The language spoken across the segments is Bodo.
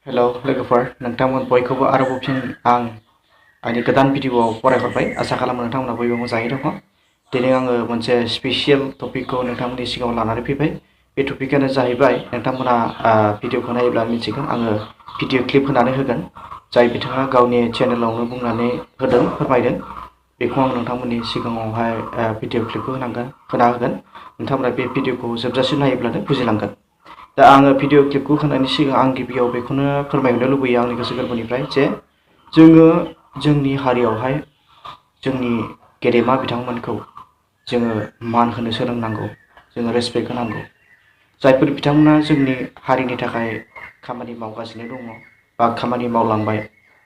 हेल' लोगोफोर नोंथांमोन बयखौबो आरोबाव फिन आंनि गोदान भिडिअआव फरायहरबाय आसा खालामो नोंथांमोना बयबो मोजाङै दङ। दिनै आङो मोनसे स्पेसियेल टपिकखौ नोंथांमोननि सिगाङाव लानानै फैबाय। बे टपिकआनो जाहैबाय नोंथांमोना भिडिअखौ नायोब्ला मिथिगोन आङो भिडिअ क्लिप होनानै होगोन जाय बिथाङा गावनि चेनेलावनो बुंनानै होदों फोरमायदों बेखौ आं नोंथांमोननि सिगाङावहाय भिडिअ क्लिपखौ होना होगोन। नोंथांमोना बे भिडिअखौ जोबजासिम नायोब्लानो बुजिलांगोन। दा आङो भिडिअ क्लिपखौ होनायनि सिगां आं गिबियाव बेखौनो फोरमायहरनो लुबैयो आंनि गोसो गोरबोनिफ्राय जे जोङो जोंनि हारियावहाय जोंनि गेदेमा बिथांमोनखौ जोङो मान होनो सोलोंनांगौ, जोङो रेसपेक्ट होनांगौ। जायफोर बिथांमोना जोंनि हारिनि थाखाय खामानि मावगासिनो दङ बा खामानि मावलांबाय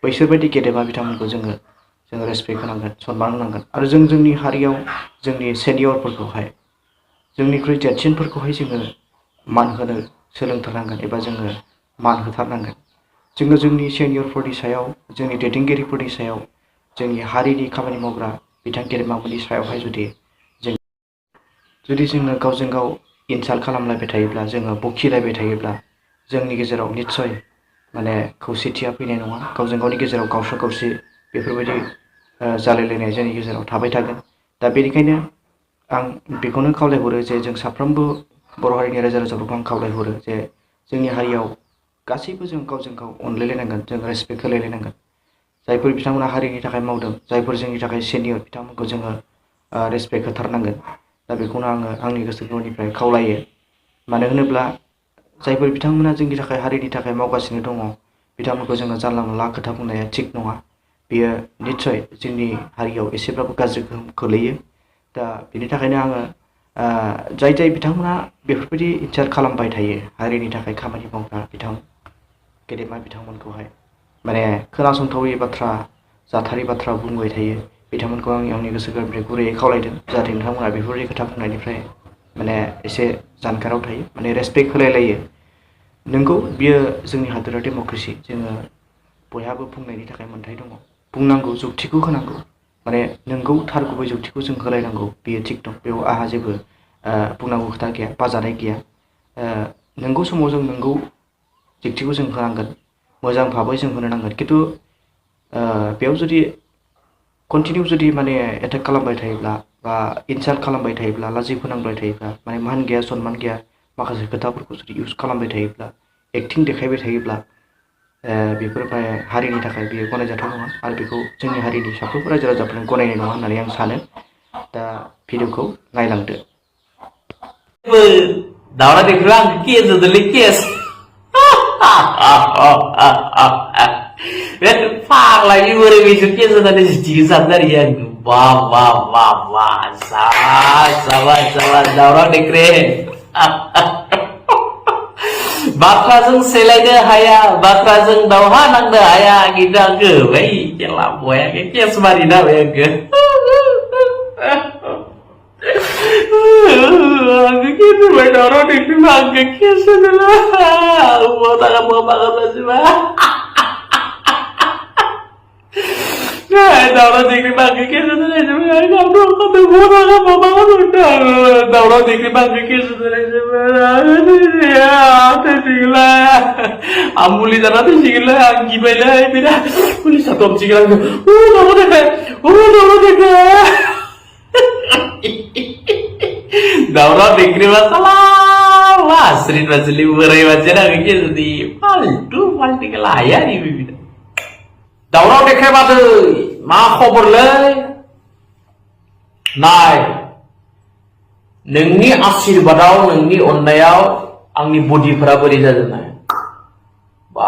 बैसोरबायदि गेदेमा बिथांमोनखौ जोङो रेसपेक्ट होनांगोन, सनमान होनांगोन। आरो जोंनि हारियाव जोंनि सेनियरफोरखौहाय जोंनिख्रुइ देरसिनफोरखौहाय जोङो मान होनो सोलोंथारनांगोन एबा जोङो मान होथारनांगोन। जोङो जोंनि सेनियरफोरनि सायाव, जोंनि दैदेनगिरिफोरनि सायाव, जोंनि हारिनि खामानि मावग्रा बिथां गेदेमाफोरनि सायावहाय जुदि जोङो गावजों गाव इनसाल्ट खालामलायबाय थायोब्ला, जोङो बखिलायबाय थायोब्ला जोंनि गेजेराव निस्सय खौसेथिया फैनाय नङा। गावजों गावनि गेजेराव गावसा गावसि बेफोरबायदि जालायलायनाय जोंनि गेजेराव थाबाय थागोन। दा बेनिखायनो आं बेखौनो खावलायहरो जे जों साफ्रोमबो बर' हारिनि रायजो राजाफोरखौ आं खावलायहरो जे जोंनि हारियाव गासैबो जों गावजों गाव अनलायलायनांगोन, जों रेसपेक्ट होलायलायनांगोन। जायफोर बिथांमोना हारिनि थाखाय मावदों, जायफोर जोंनि थाखाय सेनियर बिथांमोनखौ जोङो रेसपेक्ट होथारनांगोन। दा बेखौनो आङो आंनि गोसो गोरबोनिफ्राय खावलायो। मानो होनोब्ला जायफोर बिथांमोना जोंनि थाखाय हारिनि थाखाय मावगासिनो दङ बिथांमोनखौ जोङो जानला मोनला खोथा बुंनाया थिग नङा। बेयो निस्सय जोंनि हारियाव एसेब्लाबो गाज्रि गोहोम खोलैयो। दा बेनि थाखायनो आङो जाय बिथांमोना बेफोरबायदि इनसाल्ट खालामबाय थायो हारिनि थाखाय खामानि मावग्रा गेदेमा बिथांमोनखौहाय खोनासंथावै बाथ्रा, जाथारै बाथ्रा बुंबाय थायो बिथांमोनखौ आं आंनि गोसो गोरबोनिफ्राय गुरैयै खावलायदों जाहाथे नोंथांमोना बेफोरबायदि खोथा बुंनायनिफ्राय एसे जानगाराव थायो, रेसपेक्ट होलायलायो। नोंगौ बियो जोंनि हादोरा डेम'क्रेसि, जोङो बयहाबो बुंनायनि थाखाय मोन्थाय दङ। बुंनांगौ, जुक्तिखौ होनांगौ, नोंगौ थार गुबै जुक्तिखौ जों होलायनांगौ, बेयो थिग दं। बेयाव आंहा जेबो बुंनांगौ खोथा गैया, बाजानाय गैया। नोंगौ समाव जों नोंगौ जुक्तिखौ जों होनांगोन, मोजां भाबै जों होनो नांगोन। खिन्थु बेयाव जुदि कन्टिनिउ एटेक खालामबाय थायोब्ला बा इनसाल्ट खालामबाय थायोब्ला, लाजि फोनांबाय थायोब्ला, मान गैया सनमान गैया माखासे खोथाफोरखौ जुदि इउज खालामबाय थायोब्ला, एक्टिं देखायबाय थायोब्ला बेफोर हारिनि थाखाय बेयो गनायजाथाव नङा। आरो बेखौ जोंनि हारिनि साफ्रोमबो रायजो राजाफोरनो गनायनाय नङा होननानै आं सानो। दा भिडिअखौ नायलांदो। Daura de Frank, chiesa delle chiese. Parla, io vorrei che chiesa dalle chiese andare a Daura de Frank. Batrajeng selaide haya, batrajeng dauha nangda haya gida ke, wei jelah boya ke kies marina wei ke. Gitu wei Daura de Frank ke kies adalah, buat akan mau banget sih bah. Daura dikri bagi kies adalah sebenarnya kamu kata buat akan mau banget udah. Daura dikri bagi kies adalah sebenarnya tinggal. Amuli jana tuh tinggal anggi bela beda. Muli satu om tinggal. Daura dikri. Daura dikri masalah. Wah, sering masih berai macam lagi jadi. Faltu tinggal ayah ni beda. Daura dikri macam mah khabar leh. Nai. Nengni आशीर्वादाव नोंनि अननायाव आंनि बडिफोरा बोरै जाजोबनाय बा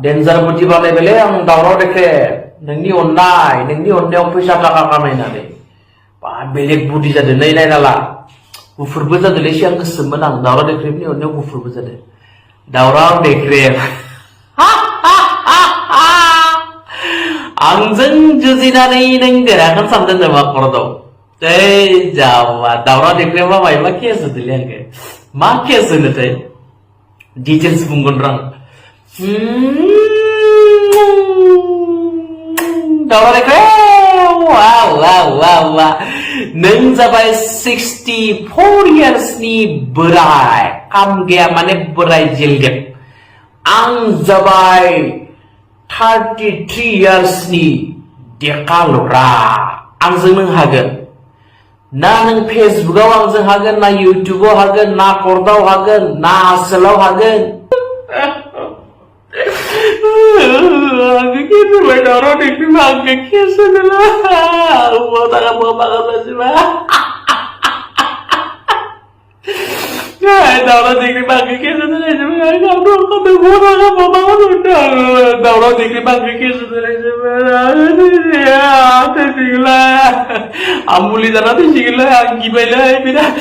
डेन्जार बडि बानायबायलै आं दावराव देखे नोंनि अननायाव फैसा थाखा खामायनानै बा बेलेग बडि जादों नै नायनाला गुफुरबो जादोंलै सिगां गोसोममोन आं दावराव देख्रेबनि अननायाव गुफुरबो जादों दावराव देख्रेब आंजों जुजिनानै नों देरहागोन सानदों नामा खर'दाव जावा दावराव देख्रेबा मायबा केस होदोंलै आंखो मा केस होनोथाय डिटेल्स बुंगोन र' दावराव देख्रेब वा नों जाबाय 64 yearsनि बोराय काम गैया बोराय जेलगेब आं जाबाय 33 yearsनि देखालरा आंजों नों हागोन ना नों फेसबुकाव आंजों हागोन ना इउटुबाव हागोन ना कर्टआव हागोन ना आसोलाव हागोन आंखौ खेसोबाय दावराव देख्रेबा आंखौ खेसोदोला अबाव थाङा बहा बागासिबा दावराव देख्रेबा आंखौ खेसोदोलायजोबो दावराव देख्रेबा आंखौ खेसोदोलायजोबो आं मुलि जाना थैसिगोनलै आं गिबायलै बिराद